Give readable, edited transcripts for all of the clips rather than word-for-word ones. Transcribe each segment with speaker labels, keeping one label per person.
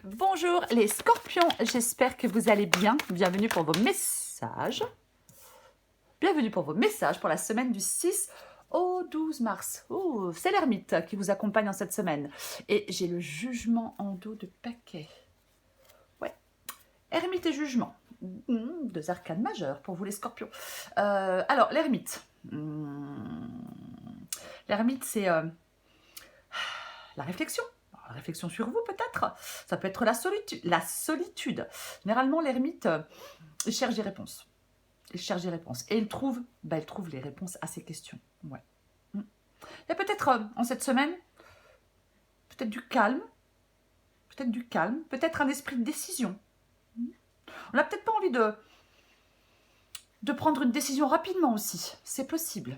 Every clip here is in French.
Speaker 1: Bonjour les scorpions, j'espère que vous allez bien. Bienvenue pour vos messages. Bienvenue pour vos messages pour la semaine du 6 au 12 mars. Oh, c'est l'ermite qui vous accompagne en cette semaine. Et j'ai le jugement en dos de paquet. Ouais, ermite et jugement. Deux arcanes majeures pour vous les scorpions. Alors, l'ermite. L'ermite, c'est la réflexion. La réflexion sur vous peut-être. Ça peut être la solitude. Généralement, l'ermite cherche des réponses. Il cherche des réponses. Et il trouve les réponses à ces questions. Ouais. Il y a peut-être en cette semaine, peut-être du calme. Peut-être un esprit de décision. On n'a peut-être pas envie de prendre une décision rapidement aussi. C'est possible.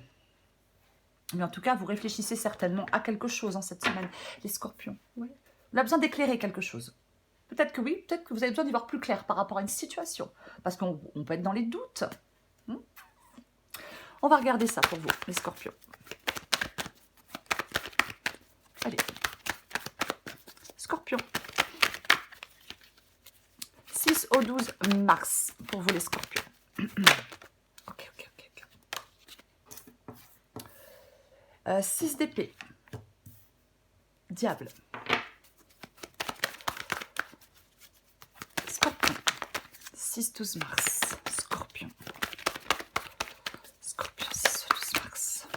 Speaker 1: Mais en tout cas, vous réfléchissez certainement à quelque chose en cette semaine, les scorpions. Ouais. On a besoin d'éclairer quelque chose. Peut-être que oui, peut-être que vous avez besoin d'y voir plus clair par rapport à une situation. Parce qu'on peut être dans les doutes. On va regarder ça pour vous, les scorpions. Allez. Scorpion. 6 au 12 mars pour vous, les scorpions. Ok. 6 d'épée. Diable. Scorpion. 6-12 mars. Scorpion. Scorpion, 6 au 12 mars.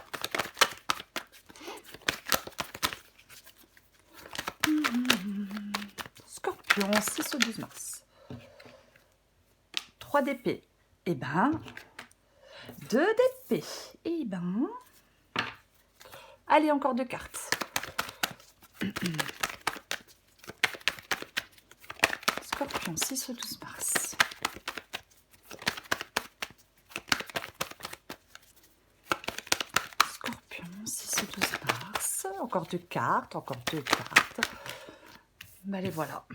Speaker 1: Scorpion, 6 au 12 mars. 3 d'épée. Eh ben, 2 d'épée. Eh ben, allez, encore 2 cartes. Scorpion, 6 au 12 mars. Scorpion, 6 au 12 mars. Encore 2 cartes, Ben, les voilà.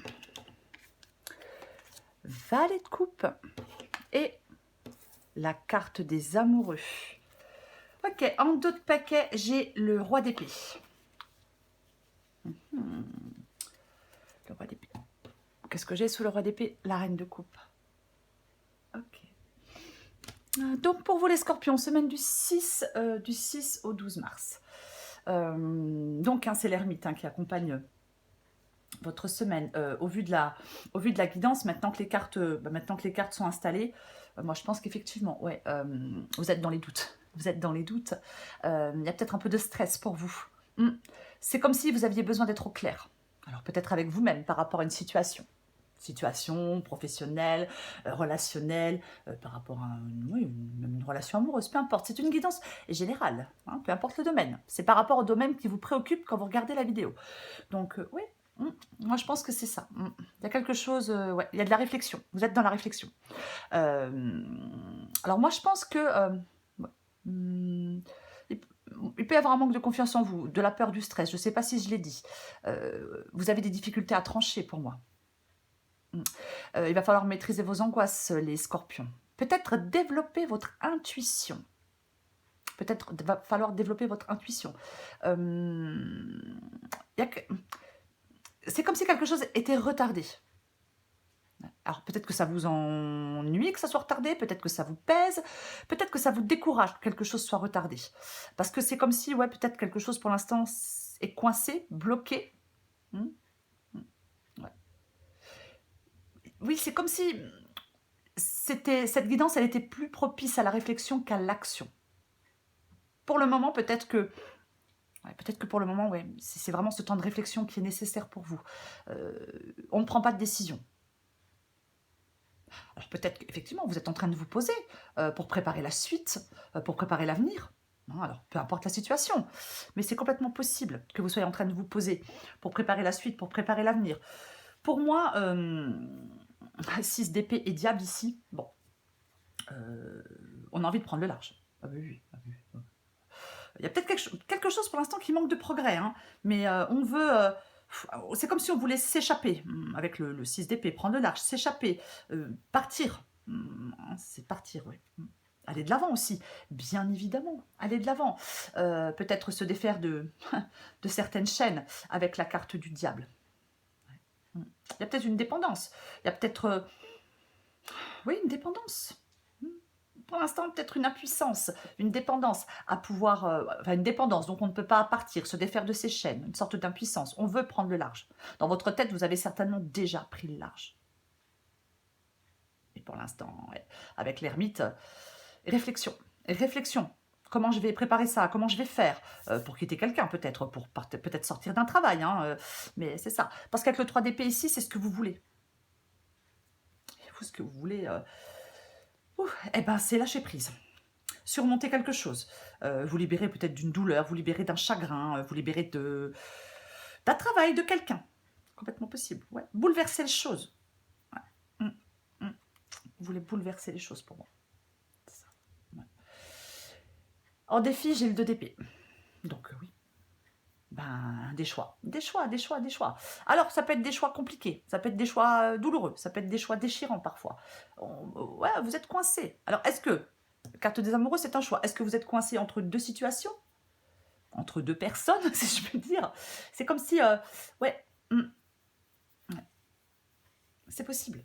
Speaker 1: Valet de coupe. Et la carte des amoureux. Ok, en dos de paquet, j'ai le roi d'épée. Le roi d'épée. Qu'est-ce que j'ai sous le roi d'épée? La reine de coupe. Ok. Donc pour vous les scorpions, semaine du 6 au 12 mars. Donc c'est l'ermite qui accompagne votre semaine. Au vu de la guidance, maintenant que les cartes sont installées, moi je pense qu'effectivement, ouais, vous êtes dans les doutes. Il y a peut-être un peu de stress pour vous. C'est comme si vous aviez besoin d'être au clair. Alors peut-être avec vous-même par rapport à une situation professionnelle, relationnelle, par rapport à une relation amoureuse, peu importe. C'est une guidance générale, peu importe le domaine. C'est par rapport au domaine qui vous préoccupe quand vous regardez la vidéo. Donc, oui, moi je pense que c'est ça. Il y a quelque chose, ouais, il y a de la réflexion. Vous êtes dans la réflexion. Alors moi je pense que il peut y avoir un manque de confiance en vous, de la peur, du stress. Je ne sais pas si je l'ai dit. Vous avez des difficultés à trancher pour moi. Il va falloir maîtriser vos angoisses, les scorpions. Peut-être développer votre intuition. Va falloir développer votre intuition. C'est comme si quelque chose était retardé. Alors peut-être que ça vous ennuie que ça soit retardé, peut-être que ça vous pèse, peut-être que ça vous décourage que quelque chose soit retardé. Parce que c'est comme si, ouais, peut-être quelque chose pour l'instant est coincé, bloqué. Ouais. Oui, c'est comme si cette guidance, elle était plus propice à la réflexion qu'à l'action. Pour le moment, peut-être que pour le moment, ouais, c'est vraiment ce temps de réflexion qui est nécessaire pour vous. On ne prend pas de décision. Alors peut-être qu'effectivement, vous êtes en train de vous poser pour préparer la suite, pour préparer l'avenir. Alors, peu importe la situation, mais c'est complètement possible que vous soyez en train de vous poser pour préparer la suite, pour préparer l'avenir. Pour moi, 6 d'épée et diable ici, bon, on a envie de prendre le large. Ah oui. Il y a peut-être quelque chose pour l'instant qui manque de progrès, mais on veut... c'est comme si on voulait s'échapper avec le 6 d'épée, prendre le large, s'échapper, partir. C'est partir, oui. Aller de l'avant aussi, bien évidemment, aller de l'avant. Peut-être se défaire de certaines chaînes avec la carte du diable. Il y a peut-être une dépendance. Il y a peut-être, oui, une dépendance. Pour l'instant, peut-être une impuissance, une dépendance à pouvoir, enfin une dépendance, donc on ne peut pas partir, se défaire de ses chaînes, une sorte d'impuissance. On veut prendre le large. Dans votre tête, vous avez certainement déjà pris le large. Et pour l'instant, ouais, avec l'ermite, réflexion, réflexion. Comment je vais préparer ça? Comment je vais faire pour quitter quelqu'un peut-être, pour peut-être sortir d'un travail, hein, mais c'est ça. Parce qu'avec le 3 d'épée ici, c'est ce que vous voulez. Et vous, ce que vous voulez, eh ben, c'est lâcher prise. Surmonter quelque chose. Vous libérer peut-être d'une douleur, vous libérer d'un chagrin, vous libérer d'un travail, de quelqu'un. Complètement possible. Ouais. Bouleverser les choses. Ouais. Vous voulez bouleverser les choses pour moi. Ça. Ouais. En défi, j'ai le 2 d'épée. Donc oui. Ben, des choix. Des choix, des choix, des choix. Alors, ça peut être des choix compliqués, ça peut être des choix douloureux, ça peut être des choix déchirants parfois. Ouais, vous êtes coincé. Alors, est-ce que, carte des amoureux, c'est un choix. Est-ce que vous êtes coincé entre deux situations? Entre deux personnes, si je peux dire? C'est comme si, ouais, ouais. C'est possible.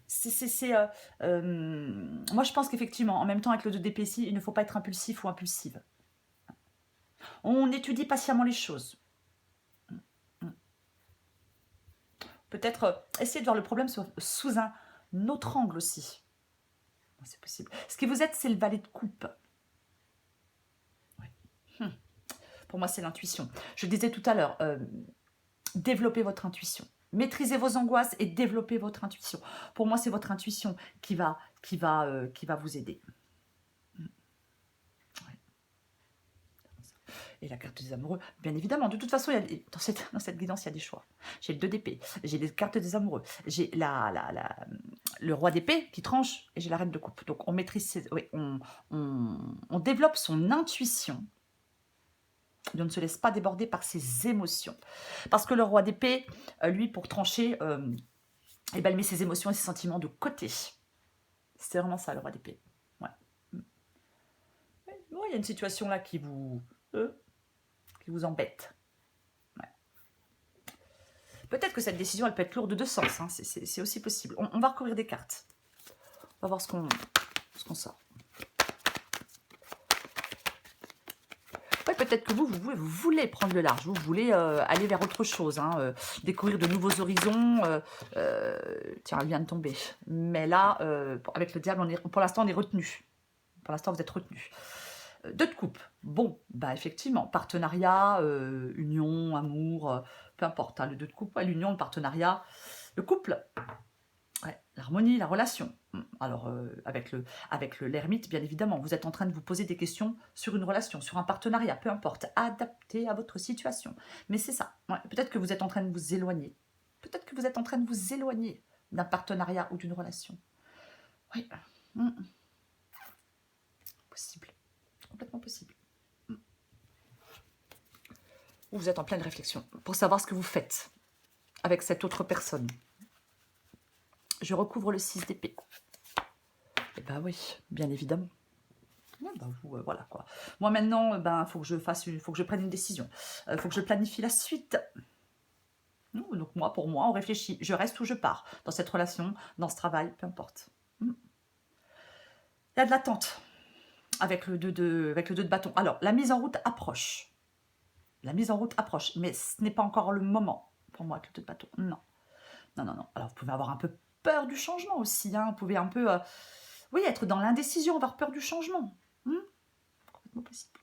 Speaker 1: Moi, je pense qu'effectivement, en même temps, avec le 2 d'épée ici, il ne faut pas être impulsif ou impulsive. On étudie patiemment les choses. Peut-être essayer de voir le problème sous un autre angle aussi. C'est possible. Ce qui vous aide, c'est le valet de coupe. Ouais. Pour moi, c'est l'intuition. Je le disais tout à l'heure, développez votre intuition. Maîtrisez vos angoisses et développez votre intuition. Pour moi, c'est votre intuition qui va vous aider. Et la carte des amoureux, bien évidemment. De toute façon, dans cette guidance, il y a des choix. J'ai le 2 d'épée, j'ai les cartes des amoureux, j'ai le roi d'épée qui tranche et j'ai la reine de coupe. Donc, on maîtrise, oui, on développe son intuition. Et on ne se laisse pas déborder par ses émotions. Parce que le roi d'épée, lui, pour trancher, eh ben, il met ses émotions et ses sentiments de côté. C'est vraiment ça, le roi d'épée. Ouais. Bon, il y a une situation là qui vous embête. Ouais. Peut-être que cette décision, elle peut être lourde de sens. Hein. C'est aussi possible. On va recouvrir des cartes. On va voir ce qu'on sort. Ouais, peut-être que vous voulez prendre le large. Vous voulez aller vers autre chose. Hein, découvrir de nouveaux horizons. Tiens, elle vient de tomber. Mais là, avec le diable, pour l'instant, on est retenu. Pour l'instant, vous êtes retenu. 2 de coupe. Bon, bah effectivement, partenariat, union, amour, peu importe. Hein, le 2 de coupe, l'union, le partenariat, le couple, ouais, l'harmonie, la relation. Alors, avec l'ermite, bien évidemment, vous êtes en train de vous poser des questions sur une relation, sur un partenariat, peu importe, adapté à votre situation. Mais c'est ça. Ouais, peut-être que vous êtes en train de vous éloigner. Peut-être que vous êtes en train de vous éloigner d'un partenariat ou d'une relation. Oui. Possible. Complètement possible. Vous êtes en pleine réflexion pour savoir ce que vous faites avec cette autre personne. Je recouvre le 6 d'épée. Eh ben oui, bien évidemment. Ouais, ben vous, voilà quoi. Moi maintenant, ben faut que je prenne une décision. Faut que je planifie la suite. Donc moi, pour moi, on réfléchit. Je reste ou je pars dans cette relation, dans ce travail, peu importe. Il y a de l'attente avec le 2 de bâton. Alors, la mise en route approche. La mise en route approche, mais ce n'est pas encore le moment pour moi avec le 2 de bâton. Non. Non, non, non. Alors, vous pouvez avoir un peu peur du changement aussi. Hein. Vous pouvez un peu, oui, être dans l'indécision, avoir peur du changement. Complètement possible.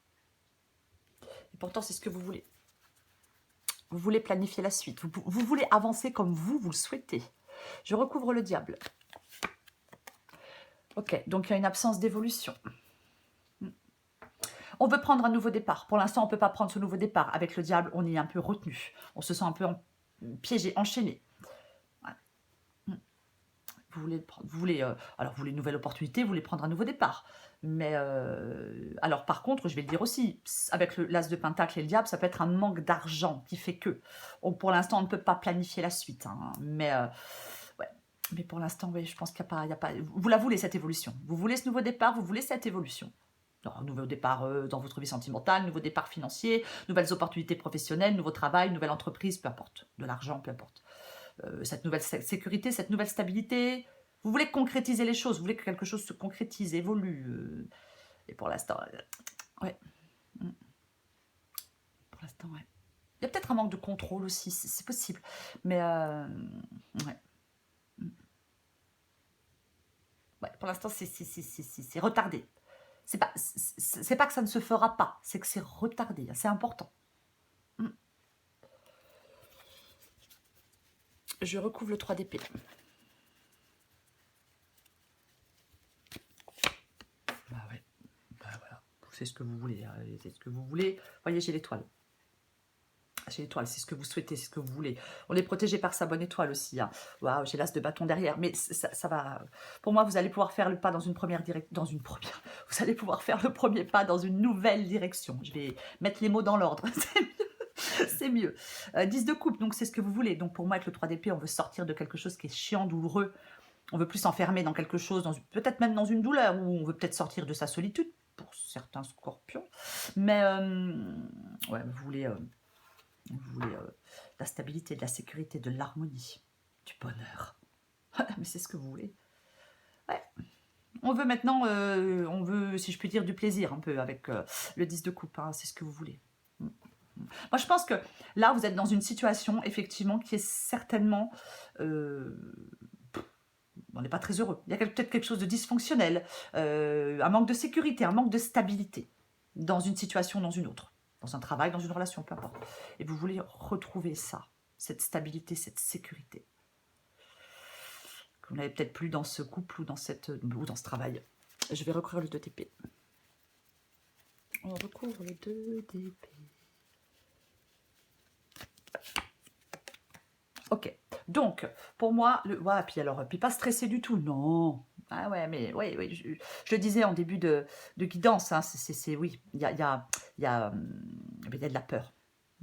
Speaker 1: Et pourtant, c'est ce que vous voulez. Vous voulez planifier la suite. Vous voulez avancer comme vous le souhaitez. Je recouvre le diable. Ok, donc il y a une absence d'évolution. On veut prendre un nouveau départ. Pour l'instant, on ne peut pas prendre ce nouveau départ. Avec le diable, on est un peu retenu. On se sent un peu piégé, enchaîné. Ouais. Vous voulez une nouvelle opportunité, vous voulez prendre un nouveau départ. Mais, alors par contre, je vais le dire aussi, avec l'as de Pentacle et le diable, ça peut être un manque d'argent qui fait que, pour l'instant, on ne peut pas planifier la suite. Hein, mais, ouais. Mais pour l'instant, oui, je pense qu'il n'y a pas... Vous la voulez, cette évolution. Vous voulez ce nouveau départ, vous voulez cette évolution. Alors, nouveau départ dans votre vie sentimentale, nouveau départ financier, nouvelles opportunités professionnelles, nouveau travail, nouvelle entreprise, peu importe. De l'argent, peu importe. cette nouvelle sécurité, cette nouvelle stabilité. Vous voulez concrétiser les choses, vous voulez que quelque chose se concrétise, évolue. Et pour l'instant, ouais. Pour l'instant, ouais. Il y a peut-être un manque de contrôle aussi, c'est possible. Mais, ouais. Ouais, pour l'instant, c'est retardé. C'est pas que ça ne se fera pas, c'est que c'est retardé. C'est important. Je recouvre le 3 d'épée. Bah ouais. Bah voilà. C'est ce que vous voulez. Hein. C'est ce que vous voulez. Vous voyez, j'ai l'étoile. J'ai l'étoile, c'est ce que vous souhaitez, c'est ce que vous voulez. On est protégé par sa bonne étoile aussi. Hein. Waouh, j'ai l'as de bâton derrière. Mais ça va. Pour moi, vous allez pouvoir faire le pas dans une première direction. Vous allez pouvoir faire le premier pas dans une nouvelle direction. Je vais mettre les mots dans l'ordre. C'est mieux. 10 de coupe, donc c'est ce que vous voulez. Donc pour moi, avec le 3 d'épée, on veut sortir de quelque chose qui est chiant, douloureux. On veut plus s'enfermer dans quelque chose, peut-être même dans une douleur, ou on veut peut-être sortir de sa solitude, pour certains scorpions. Mais ouais, vous voulez la stabilité, de la sécurité, de l'harmonie, du bonheur. Mais c'est ce que vous voulez. Ouais. On veut maintenant, on veut, si je puis dire, du plaisir un peu avec le 10 de coupe. Hein, c'est ce que vous voulez. Moi, je pense que là, vous êtes dans une situation, effectivement, qui est certainement... on n'est pas très heureux. Il y a peut-être quelque chose de dysfonctionnel, un manque de sécurité, un manque de stabilité dans une situation, dans une autre, dans un travail, dans une relation, peu importe. Et vous voulez retrouver ça, cette stabilité, cette sécurité. Que vous n'avez peut-être plus dans ce couple ou dans ce travail. Je vais recouvrir le 2 d'épée. On recouvre le 2 d'épée. Ok, donc, pour moi, ouais, puis pas stressé du tout, non. Ah ouais, mais oui, je le disais en début de guidance, hein, oui, il y a de la peur.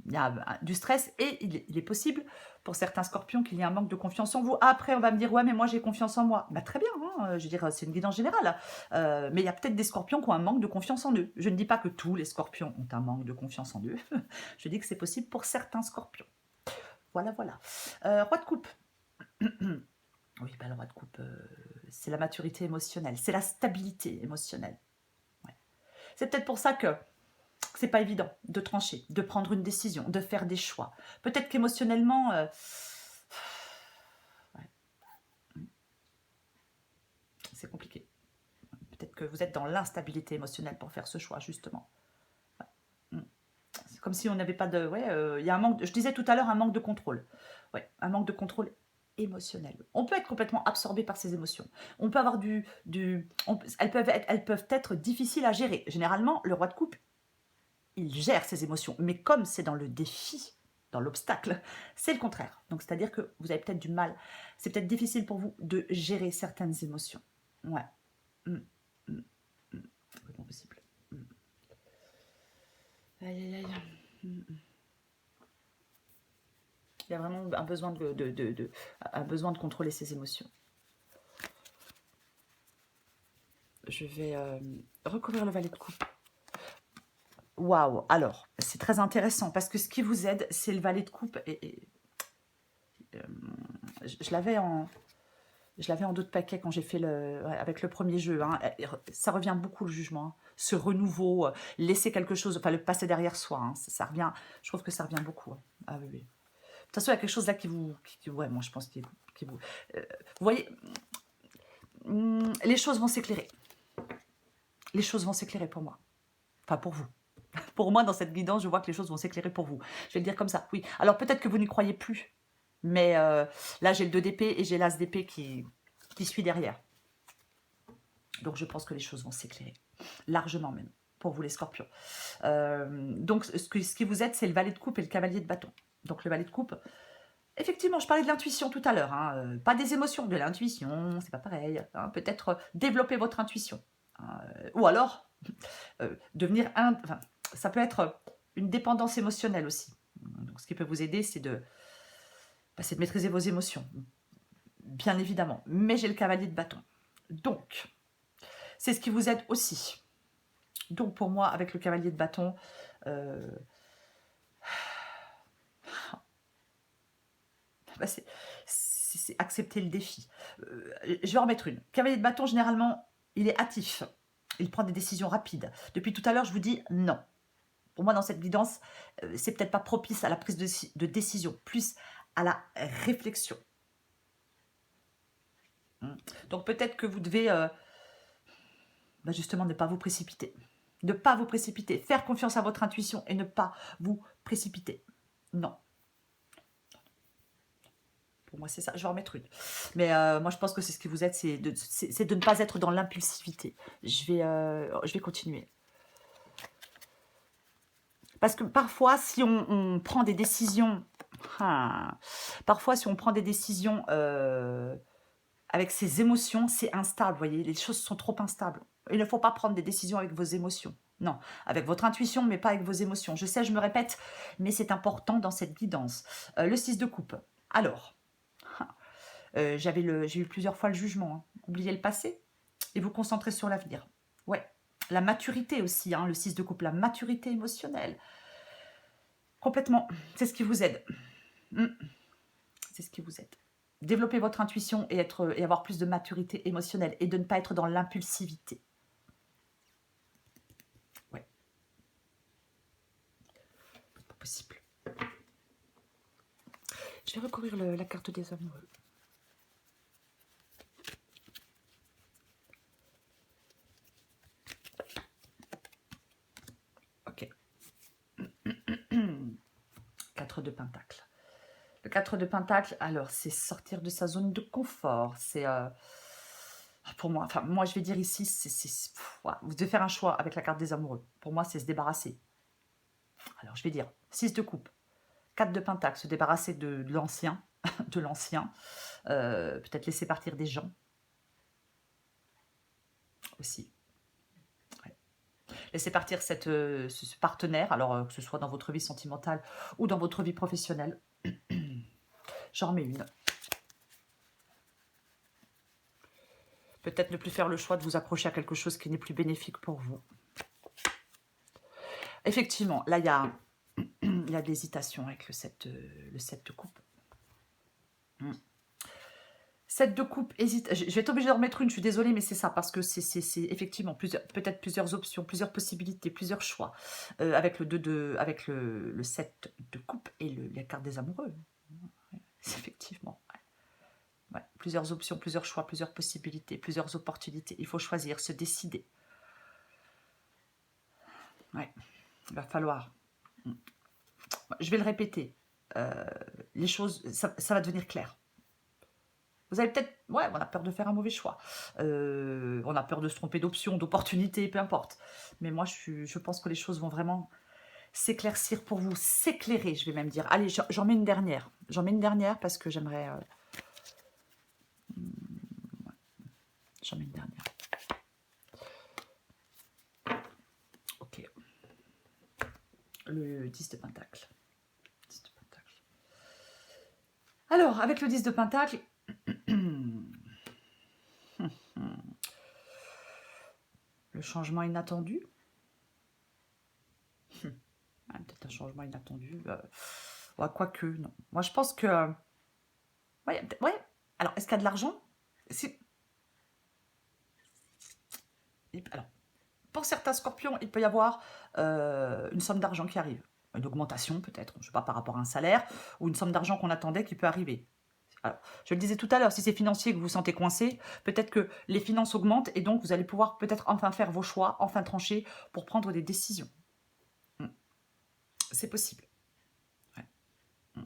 Speaker 1: Il y a du stress et il est possible pour certains scorpions qu'il y ait un manque de confiance en vous. Après, on va me dire, ouais, mais moi j'ai confiance en moi. Bah, très bien, hein, je veux dire, c'est une guidance générale. Mais il y a peut-être des scorpions qui ont un manque de confiance en eux. Je ne dis pas que tous les scorpions ont un manque de confiance en eux. Je dis que c'est possible pour certains scorpions. Voilà. Roi de coupe. Oui, bah, le roi de coupe, c'est la maturité émotionnelle, c'est la stabilité émotionnelle. Ouais. C'est peut-être pour ça que c'est pas évident de trancher, de prendre une décision, de faire des choix. Peut-être qu'émotionnellement, c'est compliqué. Peut-être que vous êtes dans l'instabilité émotionnelle pour faire ce choix, justement. C'est comme si on n'avait pas de... Ouais, il y a un manque... Je disais tout à l'heure un manque de contrôle. Ouais, un manque de contrôle émotionnel. On peut être complètement absorbé par ses émotions. On peut avoir elles peuvent être difficiles à gérer. Généralement, le roi de coupe, il gère ses émotions. Mais comme c'est dans le défi, dans l'obstacle, c'est le contraire. Donc, c'est-à-dire que vous avez peut-être du mal. C'est peut-être difficile pour vous de gérer certaines émotions. Ouais. Complètement possible. Aïe, aïe, aïe. Il y a vraiment un besoin de contrôler ses émotions. Je vais recouvrir le valet de coupe. Waouh! Alors, c'est très intéressant parce que ce qui vous aide, c'est le valet de coupe. Je l'avais en d'autres paquets quand j'ai fait avec le premier jeu. Hein. Ça revient beaucoup le jugement. Hein. Ce renouveau, laisser quelque chose, enfin le passer derrière soi. Hein. Ça revient, je trouve que ça revient beaucoup. Hein. Ah oui. De toute façon, il y a quelque chose là qui vous... ouais, moi je pense qui vous... vous voyez, les choses vont s'éclairer. Les choses vont s'éclairer pour moi. Enfin, pour vous. Pour moi, dans cette guidance, je vois que les choses vont s'éclairer pour vous. Je vais le dire comme ça, oui. Alors, peut-être que vous n'y croyez plus. Mais là, j'ai le 2 d'épée et j'ai l'as d'épée qui suit derrière. Donc, je pense que les choses vont s'éclairer. Largement même, pour vous les scorpions. Donc, ce qui vous aide, c'est le valet de coupe et le cavalier de bâton. Donc, le valet de coupe... Effectivement, je parlais de l'intuition tout à l'heure. Hein, pas des émotions, de l'intuition, c'est pas pareil. Hein, peut-être développer votre intuition. Ou alors, devenir... Enfin, ça peut être une dépendance émotionnelle aussi. Donc, ce qui peut vous aider, c'est de maîtriser vos émotions. Bien évidemment. Mais j'ai le cavalier de bâton. Donc, c'est ce qui vous aide aussi. Donc, pour moi, avec le cavalier de bâton... c'est accepter le défi. Je vais en remettre une. Cavalier de bâton, généralement, il est hâtif. Il prend des décisions rapides. Depuis tout à l'heure, je vous dis non. Pour moi, dans cette guidance, c'est peut-être pas propice à la prise de décision, plus à la réflexion. Donc peut-être que vous devez justement ne pas vous précipiter. Ne pas vous précipiter. Faire confiance à votre intuition et ne pas vous précipiter. Non. Pour moi, c'est ça. Je vais en remettre une. Mais moi, je pense que c'est ce qui vous aide, c'est de ne pas être dans l'impulsivité. Je vais continuer. Parce que parfois, si on prend des décisions... parfois, si on prend des décisions avec ses émotions, c'est instable, vous voyez. Les choses sont trop instables. Il ne faut pas prendre des décisions avec vos émotions. Non, avec votre intuition, mais pas avec vos émotions. Je sais, je me répète, mais c'est important dans cette guidance. Le 6 de coupe. Alors, j'ai eu plusieurs fois le jugement. Hein. Oubliez le passé et vous concentrez sur l'avenir. Ouais, la maturité aussi, hein, le 6 de coupe, la maturité émotionnelle. Complètement, c'est ce qui vous aide. C'est ce qui vous aide. Développer votre intuition et avoir plus de maturité émotionnelle et de ne pas être dans l'impulsivité. Ouais. C'est pas possible. Je vais recourir la carte des amoureux. Ok. 4 de Pentacle. Le 4 de Pentacle, alors, c'est sortir de sa zone de confort. C'est, pour moi, enfin, moi, je vais dire ici, voilà, vous devez faire un choix avec la carte des amoureux. Pour moi, c'est se débarrasser. Alors, je vais dire 6 de coupe, 4 de Pentacle, se débarrasser de l'ancien, peut-être laisser partir des gens aussi. Ouais. Laisser partir ce partenaire, alors que ce soit dans votre vie sentimentale ou dans votre vie professionnelle. J'en remets une. Peut-être ne plus faire le choix de vous accrocher à quelque chose qui n'est plus bénéfique pour vous. Effectivement, là, il y a de l'hésitation avec le 7 de coupe. 7 de coupe, hésite. Je vais être obligée de remettre une, je suis désolée, mais c'est ça, parce que c'est effectivement peut-être plusieurs options, plusieurs possibilités, plusieurs choix. Avec avec le 7 de coupe et la carte des amoureux. Effectivement. Ouais. Plusieurs options, plusieurs choix, plusieurs possibilités, plusieurs opportunités. Il faut choisir, se décider. Ouais. Il va falloir. Je vais le répéter. Les choses, ça va devenir clair. Vous avez peut-être... Ouais, on a peur de faire un mauvais choix. On a peur de se tromper d'option, d'opportunité, peu importe. Mais moi, je pense que les choses vont vraiment s'éclaircir pour vous. S'éclairer, je vais même dire. Allez, j'en mets une dernière. J'en mets une dernière parce que j'aimerais... J'en mets une dernière. Ok. Le 10 de Pentacle. 10 de Pentacle. Alors, avec le 10 de Pentacle... Le changement inattendu. Peut-être un changement inattendu. Ouais, quoique, non. Moi, je pense que... ouais. Alors, est-ce qu'il y a de l'argent? Alors, pour certains scorpions, il peut y avoir une somme d'argent qui arrive. Une augmentation, peut-être, je ne sais pas, par rapport à un salaire, ou une somme d'argent qu'on attendait qui peut arriver. Alors, je le disais tout à l'heure, si c'est financier que vous vous sentez coincé, peut-être que les finances augmentent et donc vous allez pouvoir peut-être enfin faire vos choix, enfin trancher pour prendre des décisions. C'est possible. Ouais.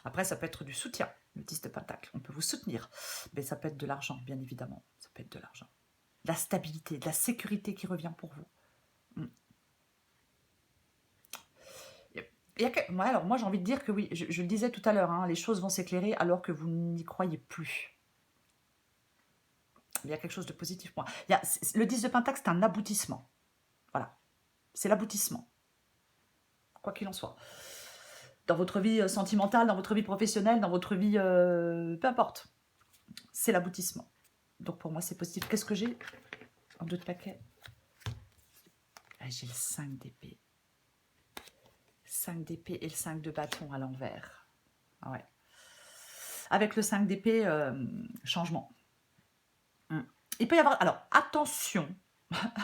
Speaker 1: Après, ça peut être du soutien, le 10 de Pentacle. On peut vous soutenir, mais ça peut être de l'argent, bien évidemment. Ça peut être de l'argent. De la stabilité, de la sécurité qui revient pour vous. Ouais, alors moi j'ai envie de dire que oui, je le disais tout à l'heure, hein, les choses vont s'éclairer alors que vous n'y croyez plus. Il y a quelque chose de positif pour moi. Le 10 de Pentacle, c'est un aboutissement. Voilà, c'est l'aboutissement. Quoi qu'il en soit. Dans votre vie sentimentale, dans votre vie professionnelle, dans votre vie... peu importe. C'est l'aboutissement. Donc pour moi c'est positif. Qu'est-ce que j'ai en deux de paquet? J'ai le 5 d'épée. 5 d'épée et le 5 de bâton à l'envers. Ouais. Avec le 5 d'épée, changement. Il peut y avoir... Alors, attention,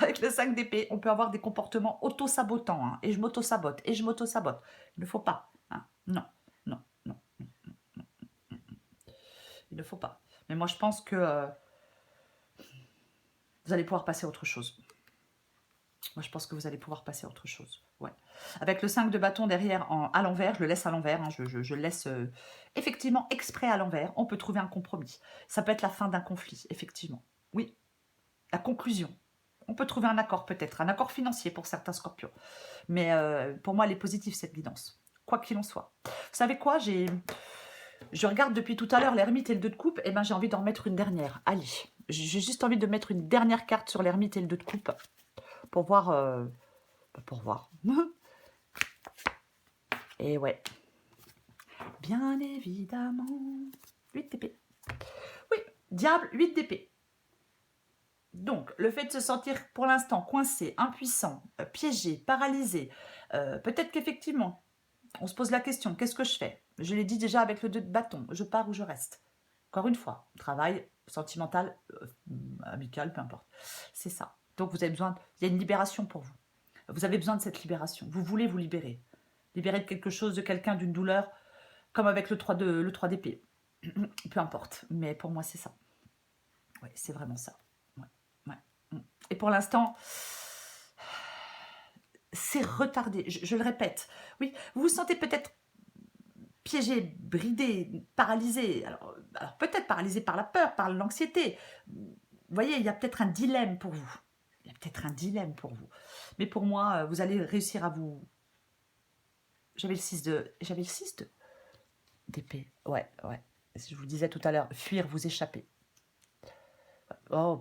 Speaker 1: avec le 5 d'épée, on peut avoir des comportements auto-sabotants. Hein, et je m'auto-sabote, et je m'auto-sabote. Il ne faut pas. Hein, non, non, non, non, non, non, non. Il ne faut pas. Mais moi, je pense que vous allez pouvoir passer à autre chose. Moi, je pense que vous allez pouvoir passer à autre chose. Ouais. Avec le 5 de bâton derrière à l'envers, je le laisse à l'envers. Hein, je le laisse effectivement exprès à l'envers. On peut trouver un compromis. Ça peut être la fin d'un conflit, effectivement. Oui, la conclusion. On peut trouver un accord peut-être, un accord financier pour certains scorpions. Mais pour moi, elle est positive, cette guidance. Quoi qu'il en soit. Vous savez quoi, je regarde depuis tout à l'heure l'ermite et le 2 de coupe. Et ben, j'ai envie d'en mettre une dernière. Allez, j'ai juste envie de mettre une dernière carte sur l'ermite et le 2 de coupe. Pour voir... pour voir. Et ouais. Bien évidemment. 8 d'épée. Oui, diable, 8 d'épée. Donc, le fait de se sentir pour l'instant coincé, impuissant, piégé, paralysé, peut-être qu'effectivement, on se pose la question, qu'est-ce que je fais? Je l'ai dit déjà avec le 2 de bâton, je pars ou je reste. Encore une fois, travail, sentimental, amical, peu importe. C'est ça. Donc, vous avez besoin, il y a une libération pour vous. Vous avez besoin de cette libération. Vous voulez vous libérer. Libérer de quelque chose, de quelqu'un, d'une douleur, comme avec le 3 d'épée. Peu importe. Mais pour moi, c'est ça. Oui, c'est vraiment ça. Ouais, ouais. Et pour l'instant, c'est retardé. Je le répète. Oui, vous vous sentez peut-être piégé, bridé, paralysé. Alors peut-être paralysé par la peur, par l'anxiété. Vous voyez, il y a peut-être un dilemme pour vous. Il y a peut-être un dilemme pour vous. Mais pour moi, vous allez réussir à vous... J'avais le 6 d'épée. Ouais, ouais. Je vous disais tout à l'heure, fuir, vous échapper. Oh,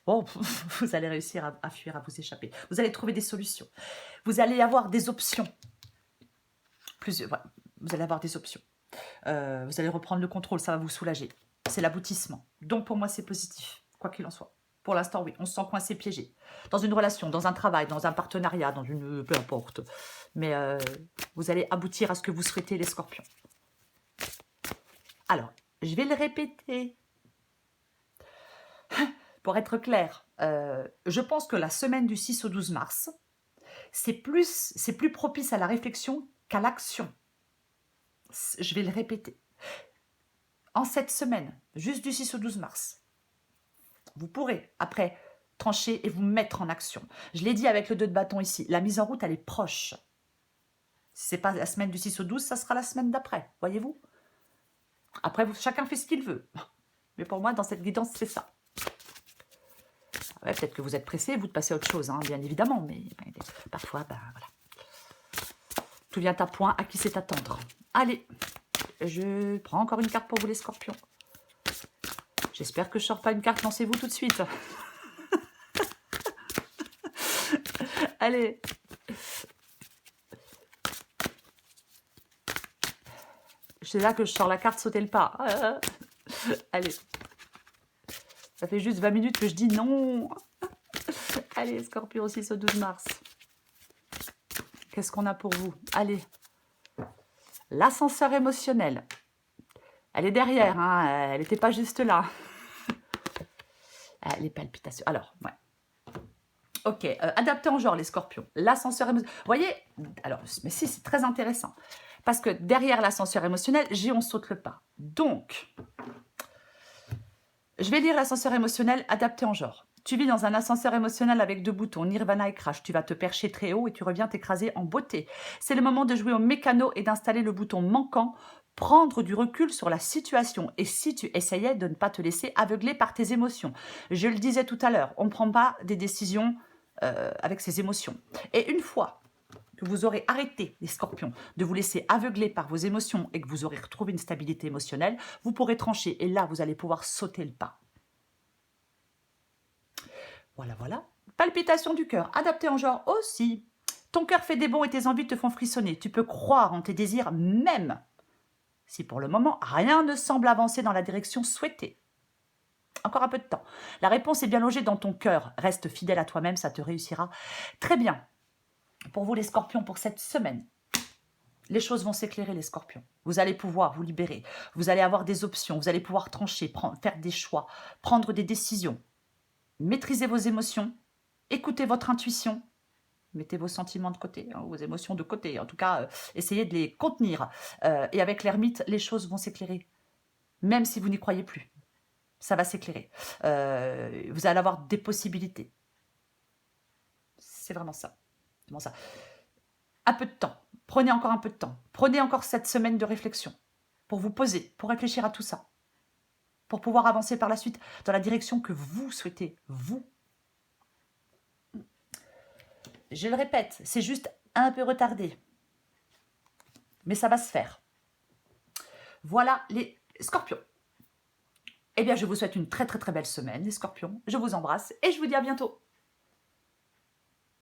Speaker 1: vous allez réussir à fuir, à vous échapper. Vous allez trouver des solutions. Vous allez avoir des options. Vous allez avoir des options. Vous allez reprendre le contrôle, ça va vous soulager. C'est l'aboutissement. Donc pour moi, c'est positif, quoi qu'il en soit. Pour l'instant, oui, on se sent coincé, piégé. Dans une relation, dans un travail, dans un partenariat, dans une... peu importe. Mais vous allez aboutir à ce que vous souhaitez, les scorpions. Alors, je vais le répéter. Pour être clair, je pense que la semaine du 6 au 12 mars, c'est plus propice à la réflexion qu'à l'action. Je vais le répéter. En cette semaine, juste du 6 au 12 mars, vous pourrez, après, trancher et vous mettre en action. Je l'ai dit avec le 2 de bâton ici, la mise en route, elle est proche. Si ce n'est pas la semaine du 6 au 12, ça sera la semaine d'après, voyez-vous? Après, chacun fait ce qu'il veut. Mais pour moi, dans cette guidance, c'est ça. Ouais, peut-être que vous êtes pressé, vous de passer à autre chose, hein, bien évidemment, mais parfois, ben voilà. Tout vient à point, à qui c'est attendre. Allez, je prends encore une carte pour vous les scorpions. J'espère que je ne sors pas une carte, lancez-vous tout de suite. Allez. C'est là que je sors la carte sauter le pas. Allez. Ça fait juste 20 minutes que je dis non. Allez, Scorpion 6 au 12 mars. Qu'est-ce qu'on a pour vous? Allez. L'ascenseur émotionnel. Elle est derrière, hein, elle n'était pas juste là. Les palpitations. Alors, ouais. Ok, adapté en genre, les scorpions. L'ascenseur émotionnel. Vous voyez, alors, mais si, c'est très intéressant. Parce que derrière l'ascenseur émotionnel, j'ai on saute le pas. Donc, je vais lire l'ascenseur émotionnel adapté en genre. Tu vis dans un ascenseur émotionnel avec 2 boutons, Nirvana et Crash. Tu vas te percher très haut et tu reviens t'écraser en beauté. C'est le moment de jouer au mécano et d'installer le bouton manquant, prendre du recul sur la situation. Et si tu essayais de ne pas te laisser aveugler par tes émotions. Je le disais tout à l'heure, on ne prend pas des décisions avec ses émotions. Et une fois que vous aurez arrêté, les scorpions, de vous laisser aveugler par vos émotions et que vous aurez retrouvé une stabilité émotionnelle, vous pourrez trancher. Et là, vous allez pouvoir sauter le pas. Voilà, voilà. Palpitation du cœur, adapté en genre aussi. Ton cœur fait des bonds et tes envies te font frissonner. Tu peux croire en tes désirs même si pour le moment, rien ne semble avancer dans la direction souhaitée. Encore un peu de temps. La réponse est bien logée dans ton cœur. Reste fidèle à toi-même, ça te réussira très bien. Pour vous les scorpions, pour cette semaine, les choses vont s'éclairer, les scorpions. Vous allez pouvoir vous libérer. Vous allez avoir des options. Vous allez pouvoir trancher, faire des choix, prendre des décisions. Maîtrisez vos émotions. Écoutez votre intuition. Mettez vos sentiments de côté, hein, vos émotions de côté. En tout cas, essayez de les contenir. Et avec l'ermite, les choses vont s'éclairer. Même si vous n'y croyez plus. Ça va s'éclairer. Vous allez avoir des possibilités. C'est vraiment ça. C'est vraiment ça. Un peu de temps. Prenez encore un peu de temps. Prenez encore cette semaine de réflexion pour vous poser, pour réfléchir à tout ça, pour pouvoir avancer par la suite dans la direction que vous souhaitez, vous. Je le répète, c'est juste un peu retardé, mais ça va se faire. Voilà les scorpions. Eh bien, je vous souhaite une très très très belle semaine, les scorpions. Je vous embrasse et je vous dis à bientôt.